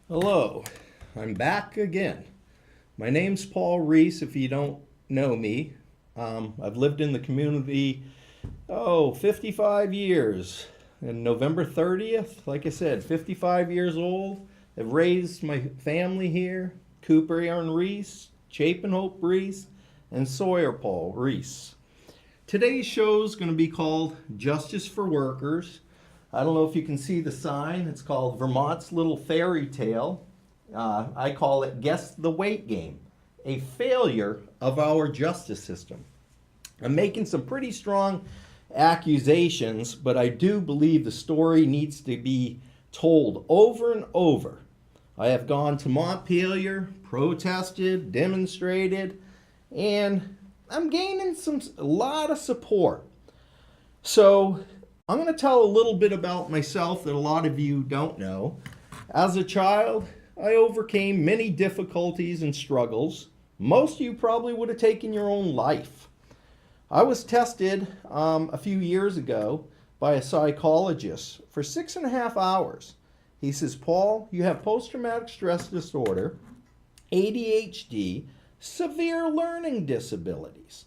Hello, I'm back again. My name's Paul Reis, if you don't know me. I've lived in the community, 55 years. And November 30th, like I said, 55 years old. I've raised my family here, Cooper Aaron Reis, Chapin Hope Reis, and Sawyer Paul Reis. Today's show is going to be called Justice for Workers. I don't know if you can see the sign. It's called Vermont's Little Fairy Tale. I call it Guess the Weight Game, a failure of our justice system. I'm making some pretty strong accusations, but I do believe the story needs to be told over and over. I have gone to Montpelier, protested, demonstrated, and I'm gaining a lot of support. So I'm going to tell a little bit about myself that a lot of you don't know. As a child, I overcame many difficulties and struggles. Most of you probably would have taken your own life. I was tested a few years ago by a psychologist for 6.5 hours. He says, Paul, you have post-traumatic stress disorder, ADHD, severe learning disabilities.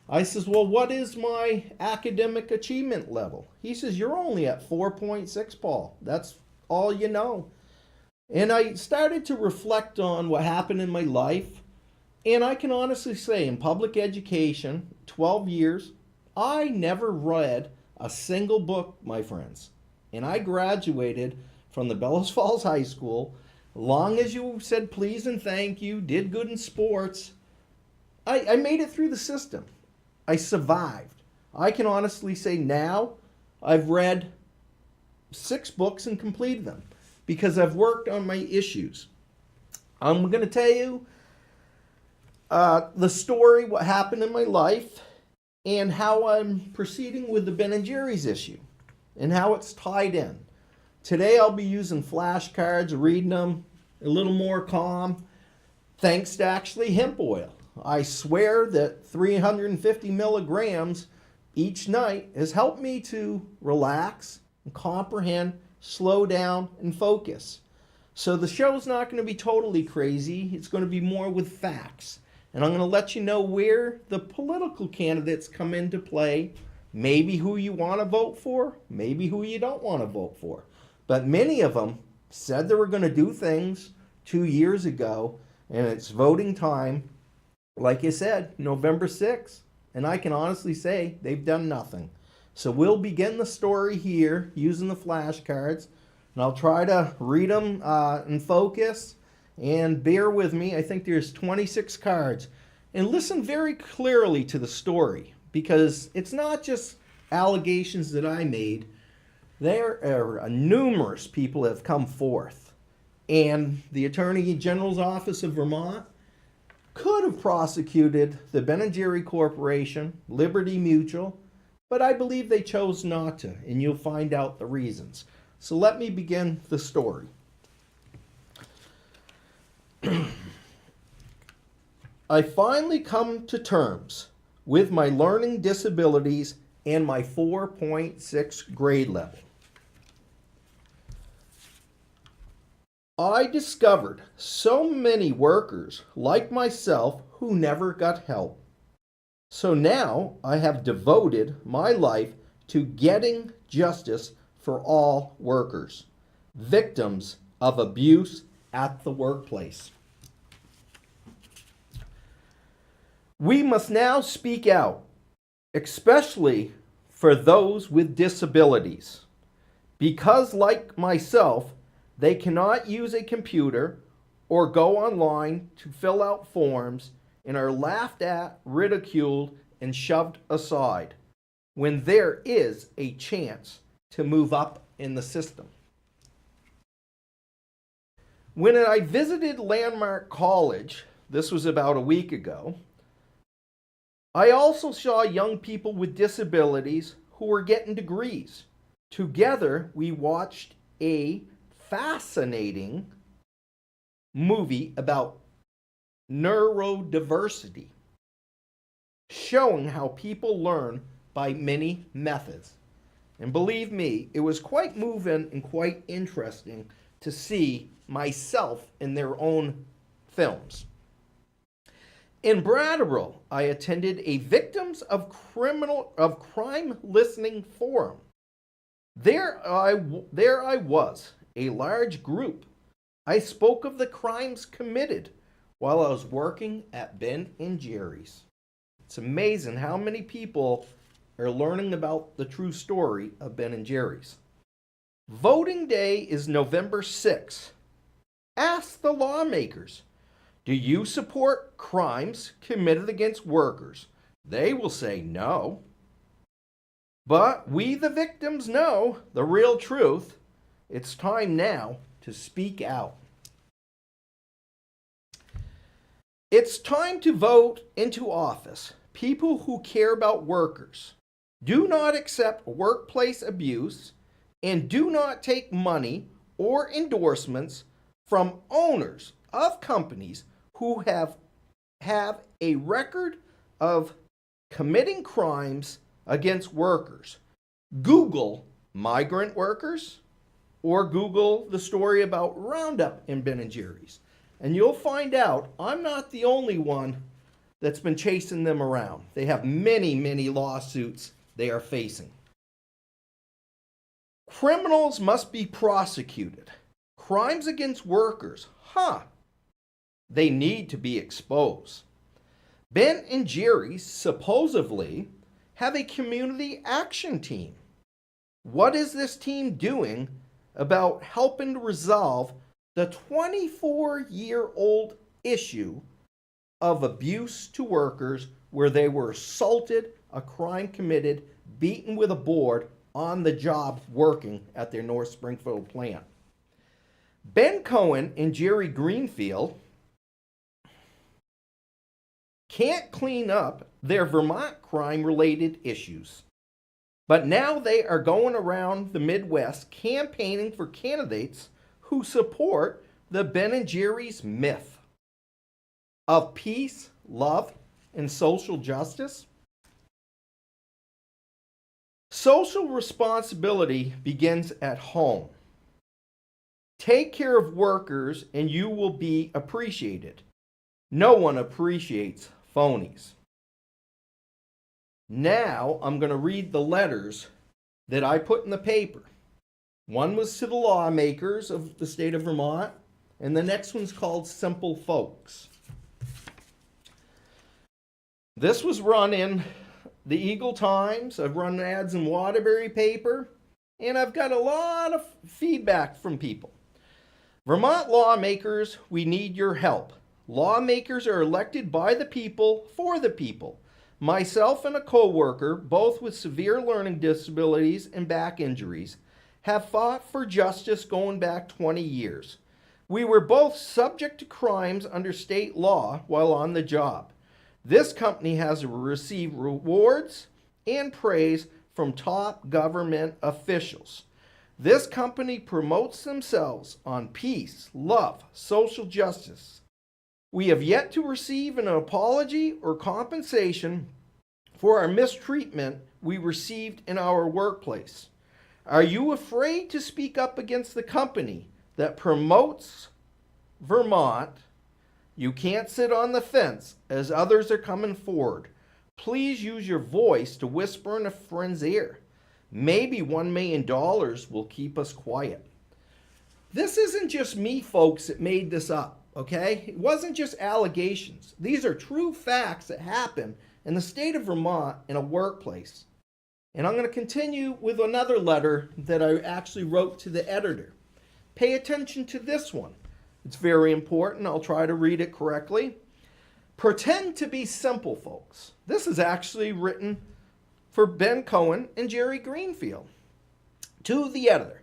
I says, well, what is my academic achievement level? He says, you're only at 4.6, Paul. That's all you know. And I started to reflect on what happened in my life. And I can honestly say, in public education, 12 years, I never read a single book, my friends. And I graduated from the Bellows Falls High School. Long as you said please and thank you, did good in sports, I made it through the system. I survived. I can honestly say now I've read 6 books and completed them because I've worked on my issues. I'm going to tell you the story, what happened in my life, and how I'm proceeding with the Ben and Jerry's issue and how it's tied in. Today I'll be using flashcards, reading them a little more calm, thanks to actually hemp oil. I swear that 350 milligrams each night has helped me to relax and comprehend, slow down, and focus. So the show's not going to be totally crazy. It's going to be more with facts. And I'm going to let you know where the political candidates come into play, maybe who you want to vote for, maybe who you don't want to vote for. But many of them said they were going to do things 2 years ago, and it's voting time. Like I said, November 6th, and I can honestly say they've done nothing. So we'll begin the story here using the flashcards, and I'll try to read them and focus, and bear with me. I think there's 26 cards. And listen very clearly to the story, because it's not just allegations that I made. There are numerous people that have come forth. And the Attorney General's Office of Vermont could have prosecuted the Ben & Jerry Corporation, Liberty Mutual, but I believe they chose not to, and you'll find out the reasons. So let me begin the story. I finally come to terms with my learning disabilities and my 4.6 grade level. I discovered so many workers like myself who never got help. So now I have devoted my life to getting justice for all workers, victims of abuse at the workplace. We must now speak out, especially for those with disabilities, because like myself, they cannot use a computer or go online to fill out forms and are laughed at, ridiculed, and shoved aside when there is a chance to move up in the system. When I visited Landmark College, this was about a week ago, I also saw young people with disabilities who were getting degrees. Together, we watched a fascinating movie about neurodiversity, showing how people learn by many methods. And believe me, it was quite moving and quite interesting to see myself in their own films. In Brattleboro, I attended a Victims of Crime listening forum. There I was, a large group. I spoke of the crimes committed while I was working at Ben and Jerry's. It's amazing how many people are learning about the true story of Ben and Jerry's. Voting Day is November 6th. Ask the lawmakers, do you support crimes committed against workers? They will say no. But we, the victims, know the real truth. It's time now to speak out. It's time to vote into office people who care about workers, do not accept workplace abuse, and do not take money or endorsements from owners of companies who have a record of committing crimes against workers. Google migrant workers or Google the story about Roundup in Ben & Jerry's. And you'll find out I'm not the only one that's been chasing them around. They have many, many lawsuits they are facing. Criminals must be prosecuted. Crimes against workers, they need to be exposed. Ben and Jerry's supposedly have a community action team. What is this team doing about helping to resolve the 24-year-old issue of abuse to workers where they were assaulted, a crime committed, beaten with a board on the job working at their North Springfield plant? Ben Cohen and Jerry Greenfield can't clean up their Vermont crime-related issues. But now they are going around the Midwest campaigning for candidates who support the Ben and Jerry's myth of peace, love, and social justice. Social responsibility begins at home. Take care of workers and you will be appreciated. No one appreciates phonies. Now I'm going to read the letters that I put in the paper. One was to the lawmakers of the state of Vermont, and the next one's called Simple Folks. This was run in the Eagle Times. I've run ads in Waterbury paper, and I've got a lot of feedback from people. Vermont lawmakers, we need your help. Lawmakers are elected by the people for the people. Myself and a co-worker, both with severe learning disabilities and back injuries, have fought for justice going back 20 years. We were both subject to crimes under state law while on the job. This company has received rewards and praise from top government officials. This company promotes themselves on peace, love, social justice. We have yet to receive an apology or compensation for our mistreatment we received in our workplace. Are you afraid to speak up against the company that promotes Vermont? You can't sit on the fence as others are coming forward. Please use your voice to whisper in a friend's ear. Maybe $1 million will keep us quiet. This isn't just me, folks, that made this up, okay? It wasn't just allegations. These are true facts that happen in the state of Vermont in a workplace. And I'm going to continue with another letter that I actually wrote to the editor. Pay attention to this one. It's very important. I'll try to read it correctly. Pretend to be simple, folks. This is actually written for Ben Cohen and Jerry Greenfield. To the editor,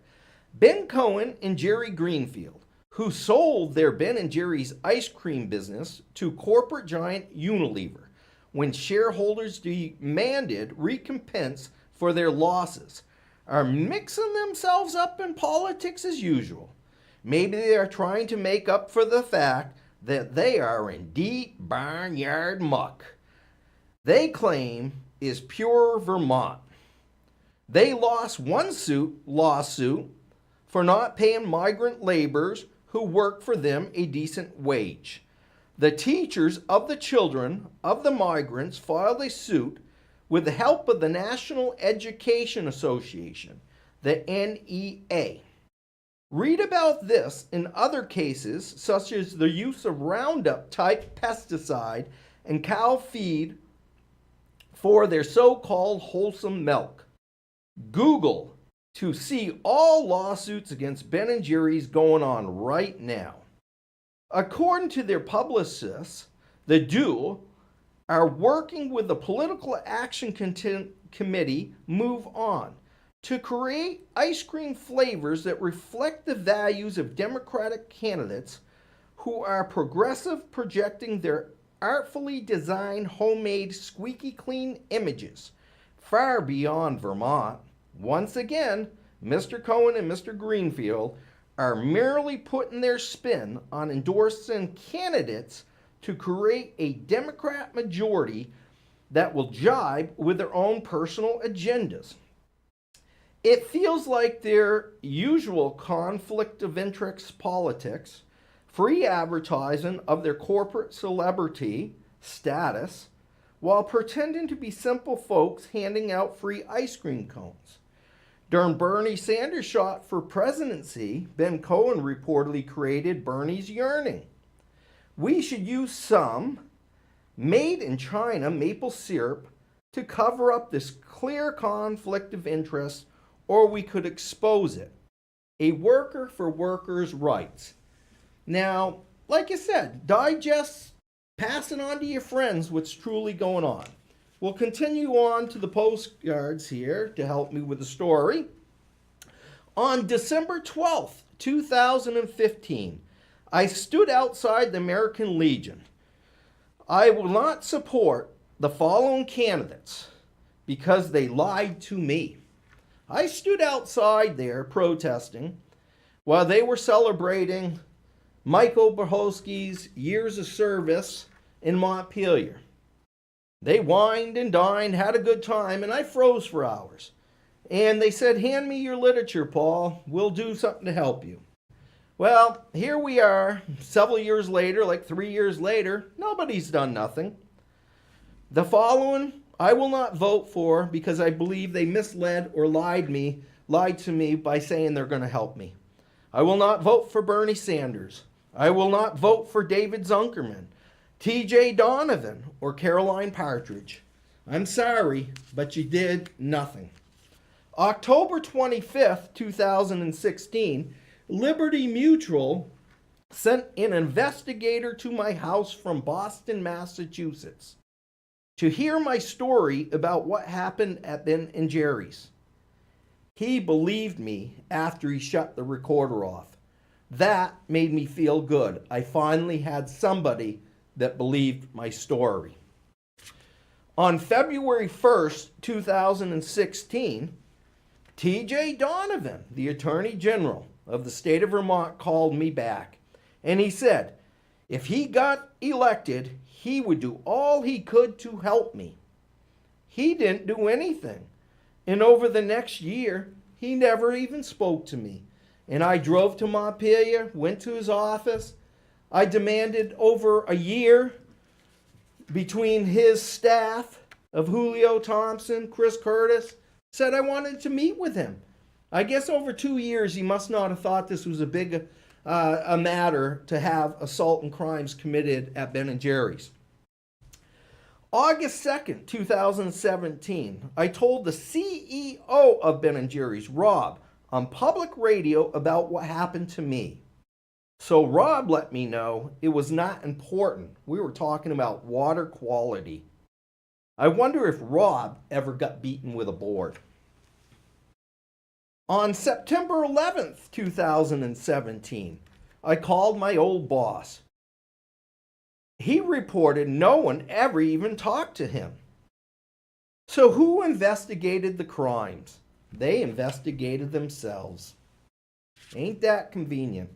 Ben Cohen and Jerry Greenfield, who sold their Ben and Jerry's ice cream business to corporate giant Unilever when shareholders demanded recompense for their losses, are mixing themselves up in politics as usual. Maybe they are trying to make up for the fact that they are in deep barnyard muck. They claim is pure Vermont. They lost one lawsuit for not paying migrant laborers who work for them a decent wage. The teachers of the children of the migrants filed a suit with the help of the National Education Association, the NEA. Read about this in other cases, such as the use of Roundup type pesticide in cow feed for their so-called wholesome milk. Google to see all lawsuits against Ben & Jerry's going on right now. According to their publicists, the duo are working with the Political Action Committee Move On to create ice cream flavors that reflect the values of Democratic candidates who are progressive, projecting their artfully designed homemade squeaky clean images far beyond Vermont. Once again, Mr. Cohen and Mr. Greenfield are merely putting their spin on endorsing candidates to create a Democrat majority that will jibe with their own personal agendas. It feels like their usual conflict of interest politics, free advertising of their corporate celebrity status, while pretending to be simple folks handing out free ice cream cones. During Bernie Sanders' shot for presidency, Ben Cohen reportedly created Bernie's Yearning. We should use some made in China maple syrup to cover up this clear conflict of interest, or we could expose it. A worker for workers' rights. Now, like I said, digest, pass it on to your friends what's truly going on. We'll continue on to the postcards here to help me with the story. On December 12th, 2015, I stood outside the American Legion. I will not support the following candidates because they lied to me. I stood outside there protesting while they were celebrating Michael Bohosky's years of service in Montpelier. They wined and dined, had a good time, and I froze for hours. And they said, hand me your literature, Paul. We'll do something to help you. Well, here we are, several years later, like 3 years later, nobody's done nothing. The following I will not vote for because I believe they misled or lied to me by saying they're going to help me. I will not vote for Bernie Sanders. I will not vote for David Zuckerman, T.J. Donovan, or Caroline Partridge. I'm sorry, but you did nothing. October 25th, 2016, Liberty Mutual sent an investigator to my house from Boston, Massachusetts, to hear my story about what happened at Ben & Jerry's. He believed me after he shut the recorder off. That made me feel good. I finally had somebody that believed my story. On February 1st, 2016, T.J. Donovan, the Attorney General of the state of Vermont, called me back. And he said, if he got elected, he would do all he could to help me. He didn't do anything. And over the next year, he never even spoke to me. And I drove to Montpelier, went to his office. I demanded over a year between his staff of Julio Thompson, Chris Curtis, said I wanted to meet with him. I guess over 2 years, he must not have thought this was a big a matter to have assault and crimes committed at Ben & Jerry's. August 2nd, 2017, I told the CEO of Ben & Jerry's, Rob, on public radio about what happened to me. So Rob let me know it was not important. We were talking about water quality. I wonder if Rob ever got beaten with a board. On September 11th, 2017, I called my old boss. He reported no one ever even talked to him. So who investigated the crimes? They investigated themselves. Ain't that convenient?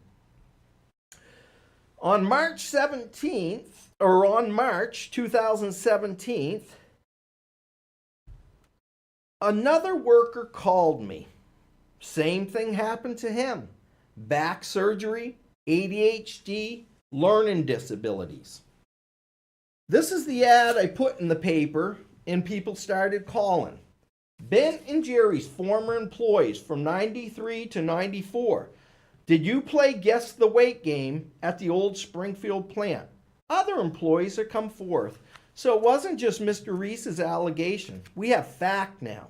On March 17th, or on March 2017, another worker called me. Same thing happened to him. Back surgery, ADHD, learning disabilities. This is the ad I put in the paper, and people started calling. Ben and Jerry's former employees from 93 to 94. Did you play Guess the Weight game at the old Springfield plant? Other employees have come forth. So it wasn't just Mr. Reis's allegation. We have fact now.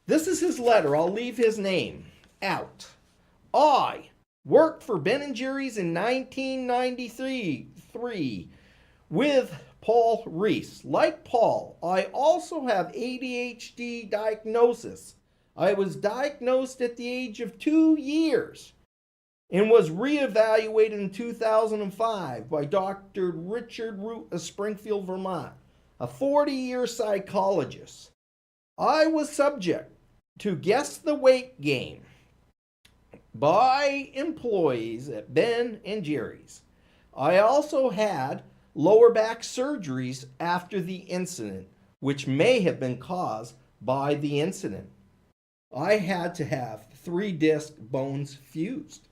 This is his letter. I'll leave his name out. I worked for Ben & Jerry's in 1993 with Paul Reis. Like Paul, I also have ADHD diagnosis. I was diagnosed at the age of 2 years and was reevaluated in 2005 by Dr. Richard Root of Springfield, Vermont, a 40-year psychologist. I was subject to Guess the Weight game by employees at Ben and Jerry's. I also had lower back surgeries after the incident, which may have been caused by the incident. I had to have 3-disc bones fused.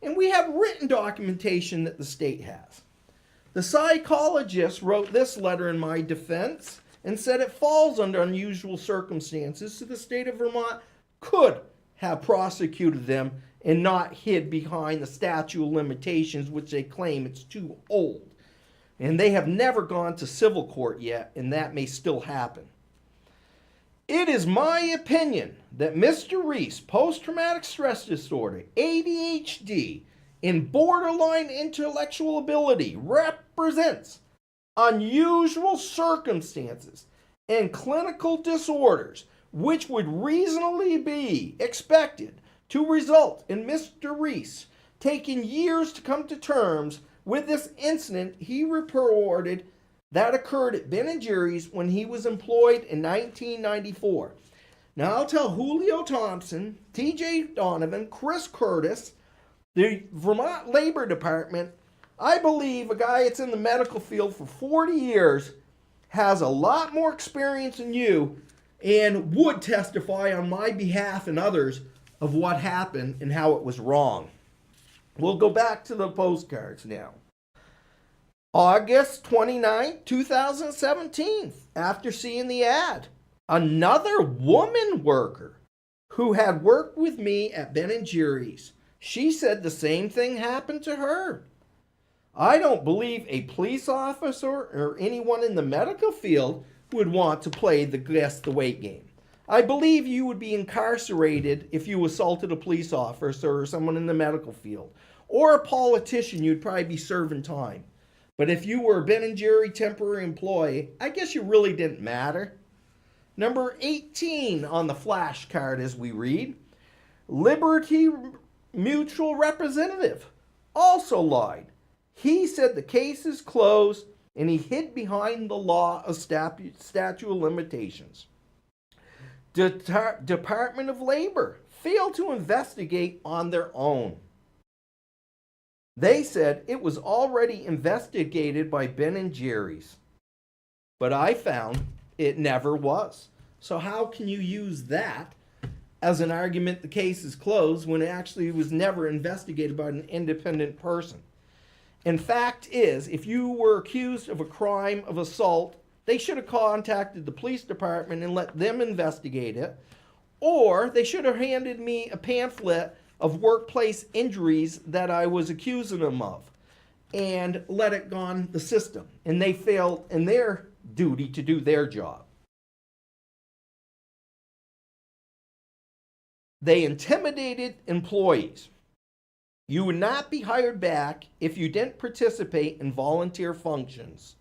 And we have written documentation that the state has. The psychologist wrote this letter in my defense and said it falls under unusual circumstances, so the state of Vermont could have prosecuted them and not hid behind the statute of limitations, which they claim it's too old. And they have never gone to civil court yet, and that may still happen. It is my opinion that Mr. Reis, post-traumatic stress disorder, ADHD, and borderline intellectual ability represents unusual circumstances and clinical disorders which would reasonably be expected to result in Mr. Reis taking years to come to terms with this incident he reported that occurred at Ben & Jerry's when he was employed in 1994. Now, I'll tell Julio Thompson, TJ Donovan, Chris Curtis, the Vermont Labor Department, I believe a guy that's in the medical field for 40 years has a lot more experience than you and would testify on my behalf and others of what happened and how it was wrong. We'll go back to the postcards now. August 29, 2017, after seeing the ad, another woman worker who had worked with me at Ben & Jerry's, she said the same thing happened to her. I don't believe a police officer or anyone in the medical field would want to play the Guess the Weight game. I believe you would be incarcerated if you assaulted a police officer or someone in the medical field. Or a politician, you'd probably be serving time. But if you were a Ben & Jerry temporary employee, I guess you really didn't matter. Number 18 on the flashcard as we read, Liberty Mutual representative also lied. He said the case is closed and he hid behind the law of statute of limitations. Department of Labor failed to investigate on their own. They said it was already investigated by Ben & Jerry's. But I found it never was. So how can you use that as an argument the case is closed when it actually was never investigated by an independent person? In fact is, if you were accused of a crime of assault, they should have contacted the police department and let them investigate it. Or they should have handed me a pamphlet of workplace injuries that I was accusing them of and let it go on the system. And they failed in their duty to do their job. They intimidated employees. You would not be hired back if you didn't participate in volunteer functions.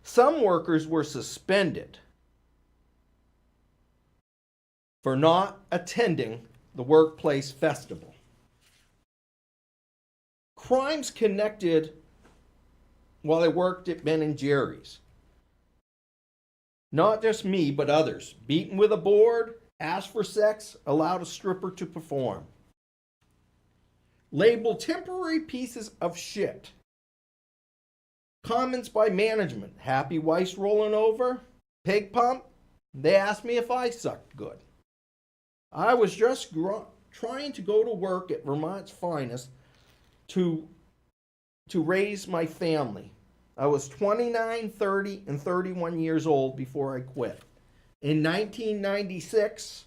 Some workers were suspended for not attending the workplace festival. Crimes connected while I worked at Ben & Jerry's. Not just me, but others. Beaten with a board, asked for sex, allowed a stripper to perform. Labeled temporary pieces of shit. Comments by management. Happy wife's rolling over. Pig pump. They asked me if I sucked good. I was just trying to go to work at Vermont's finest to raise my family. I was 29, 30, and 31 years old before I quit. In 1996,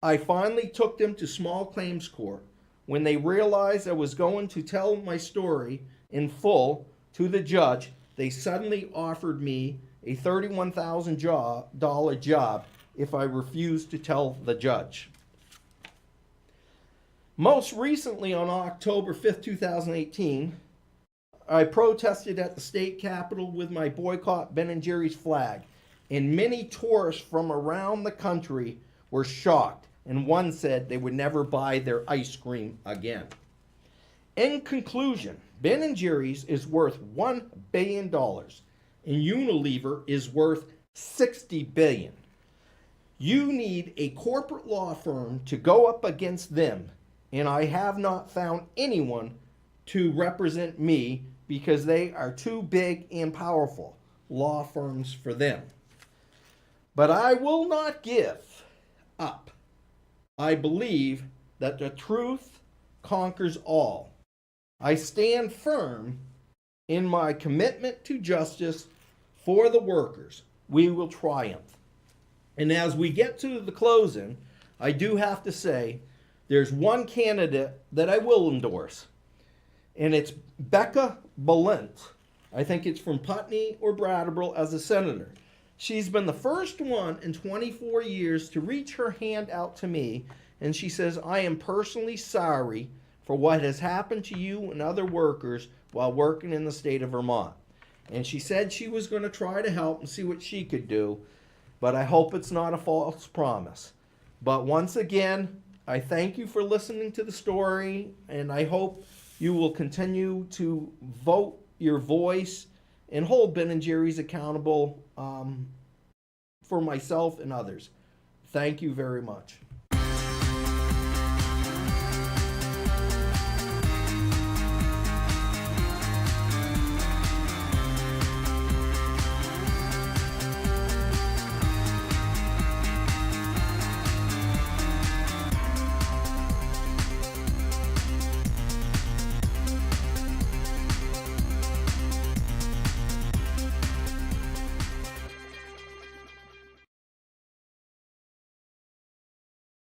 I finally took them to small claims court. When they realized I was going to tell my story in full to the judge, they suddenly offered me a $31,000 job if I refused to tell the judge. Most recently, on October 5th, 2018, I protested at the state capitol with my Boycott Ben & Jerry's flag, and many tourists from around the country were shocked, and one said they would never buy their ice cream again. In conclusion, Ben & Jerry's is worth $1 billion, and Unilever is worth $60 billion. You need a corporate law firm to go up against them, and I have not found anyone to represent me because they are too big and powerful law firms for them. But I will not give up. I believe that the truth conquers all. I stand firm in my commitment to justice for the workers. We will triumph. And as we get to the closing, I do have to say there's one candidate that I will endorse, and it's Becca Balint. I think it's from Putney or Brattleboro as a senator. She's been the first one in 24 years to reach her hand out to me, and she says, I am personally sorry for what has happened to you and other workers while working in the state of Vermont. And she said she was going to try to help and see what she could do, but I hope it's not a false promise. But once again, I thank you for listening to the story, and I hope you will continue to vote your voice and hold Ben & Jerry's accountable for myself and others. Thank you very much.